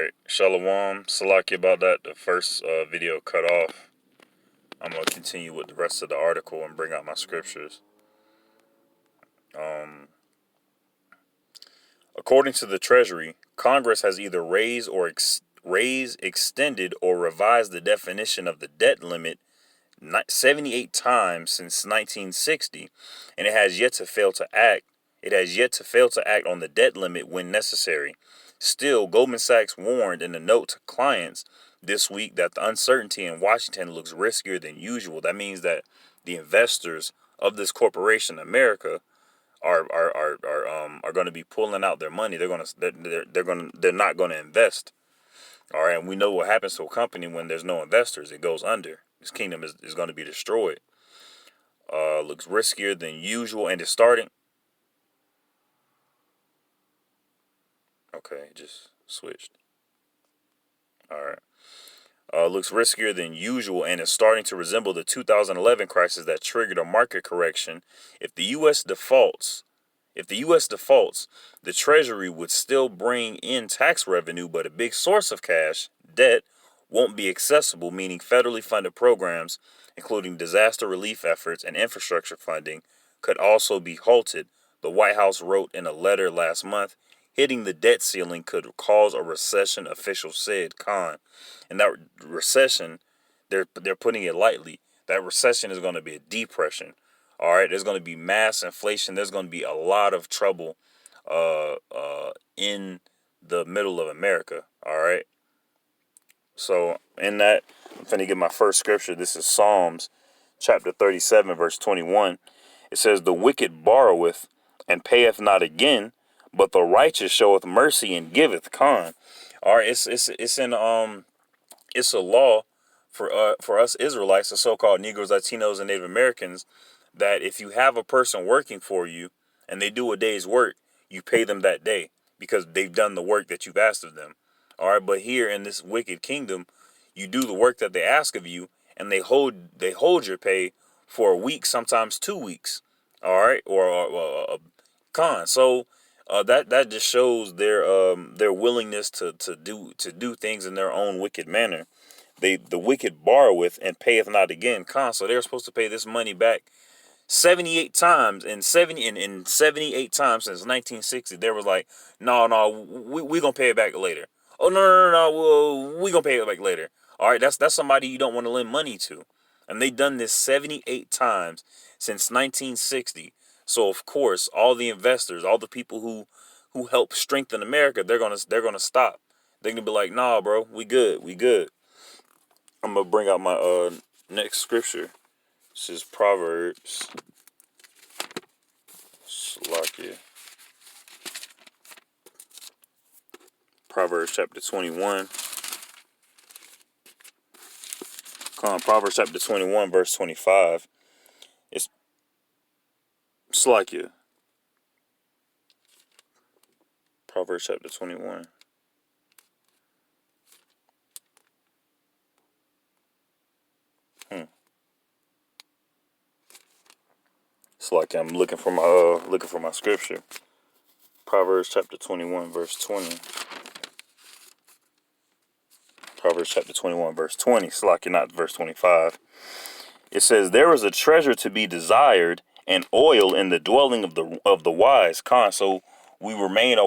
Alright, Shalom, Salaki about that. The first video cut off. I'm going to continue with the rest of the article and bring out my scriptures. According to the Treasury, Congress has either raised, extended, or revised the definition of the debt limit 78 times since 1960, and it has yet to fail to act. It has yet to fail to act on the debt limit when necessary. Still, Goldman Sachs warned in a note to clients this week that the uncertainty in Washington looks riskier than usual. That means that the investors of this corporation, America, are going to be pulling out their money. They're not going to invest. All right, and we know what happens to a company when there's no investors. It goes under. This kingdom is going to be destroyed. Looks riskier than usual, and it's starting. Okay, just switched. All right. Looks riskier than usual, and is starting to resemble the 2011 crisis that triggered a market correction. If the U.S. defaults, the Treasury would still bring in tax revenue, but a big source of cash, debt, won't be accessible, meaning federally funded programs, including disaster relief efforts and infrastructure funding, could also be halted. The White House wrote in a letter last month, hitting the debt ceiling could cause a recession, officials said. And that recession, they're putting it lightly. That recession is going to be a depression. All right, there's going to be mass inflation. There's going to be a lot of trouble in the middle of America. All right. So in that, I'm going to get my first scripture. This is Psalms chapter 37, verse 21. It says, "The wicked borroweth and payeth not again, but the righteous showeth mercy and giveth." All right, it's a law for us Israelites, the so-called Negroes, Latinos, and Native Americans, that if you have a person working for you and they do a day's work, you pay them that day because they've done the work that you've asked of them. All right, but here in this wicked kingdom, you do the work that they ask of you, and they hold your pay for a week, sometimes 2 weeks. All right, or So that just shows their willingness to do things in their own wicked manner. The wicked borroweth and payeth not again. So they're supposed to pay this money back 78 times and 78 times since 1960. They was like, no, we gonna pay it back later. Oh, no, well, we gonna pay it back later. All right, that's somebody you don't want to lend money to, and they done this 78 times since 1960. So of course, all the investors, all the people who help strengthen America, they're gonna stop. They're gonna be like, nah, bro, we good. I'm gonna bring out my next scripture. This is Proverbs. Slovakia. Proverbs chapter 21. Proverbs chapter 21, verse 25. It's Slovakia. Proverbs chapter 21. Slovakia. I'm looking for my scripture. Proverbs chapter 21, verse 20. Proverbs chapter 21, verse 20. Slovakia, not verse 25. It says, "There is a treasure to be desired, and oil in the dwelling of the wise." So we remain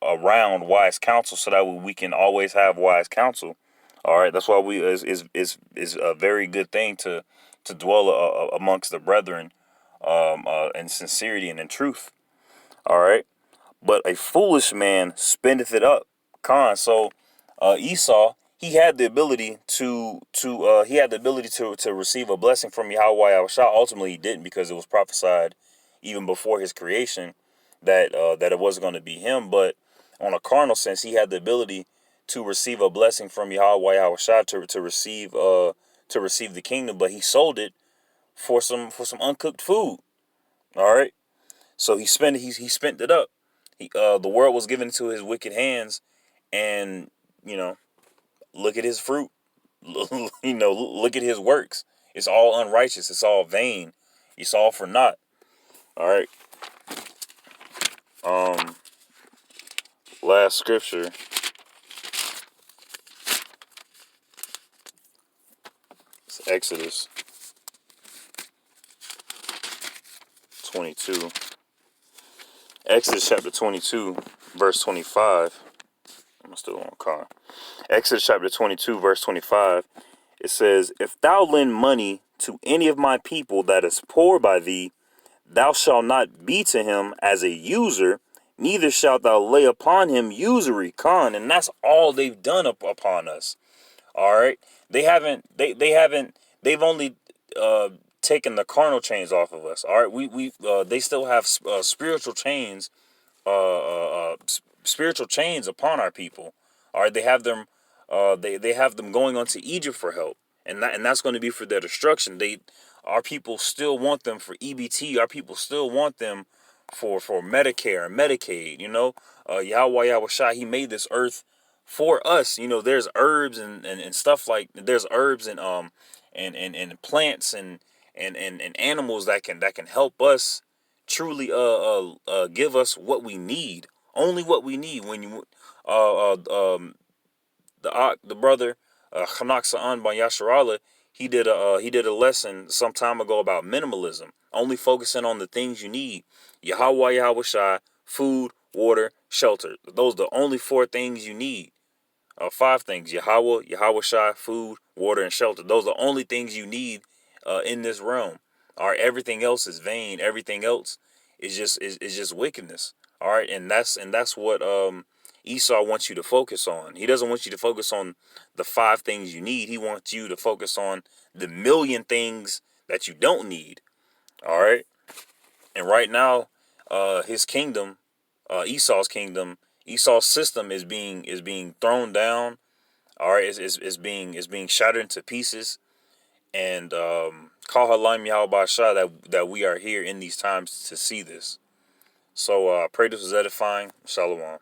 around wise counsel, so that we can always have wise counsel. All right, that's why is a very good thing to dwell amongst the brethren, in sincerity and in truth. All right, but a foolish man spendeth it up. So Esau, he had the ability to receive a blessing from Yahweh Yahushua. Ultimately, he didn't, because it was prophesied even before his creation that it wasn't going to be him. But on a carnal sense, he had the ability to receive a blessing from Yahweh Yahushua to receive the kingdom, but he sold it for some uncooked food. All right, so he spent it up. The world was given into his wicked hands, and look at his fruit. Look at his works. It's all unrighteous. It's all vain. It's all for naught. All right. last scripture. It's Exodus 22. Exodus chapter 22, verse 25. I'm still on car. Exodus chapter 22, verse 25. It says, if thou lend money to any of my people that is poor by thee, thou shalt not be to him as a user, neither shalt thou lay upon him usury. Con, and that's all they've done upon us. All right, they've only taken the carnal chains off of us. All right, they still have spiritual chains upon our people. All right, they have them they have them going on to Egypt for help, and that's going to be for their destruction. Our people still want them for EBT. Our people still want them for Medicare and Medicaid. Yahweh Shai, he made this earth for us. There's herbs and stuff like there's herbs and plants and animals that can help us truly give us what we need, only what we need. When you the brother Hanak Sa'an by Yasharallah, he did a lesson some time ago about minimalism, only focusing on the things you need. Yahweh Shai, food, water, shelter. Those are the only four things you need. Five things: Yahweh Shai, food, water, and shelter. Those are the only things you need in this realm. All right, everything else is vain. Everything else is just wickedness. All right, and that's what Esau wants you to focus on. He doesn't want you to focus on the five things you need. He wants you to focus on the million things that you don't need. All right, and right now, his kingdom, Esau's kingdom, Esau's system is being thrown down. All right, is being shattered into pieces. And call Halim Yahweh Shah that we are here in these times to see this. So pray this was edifying. Shalom.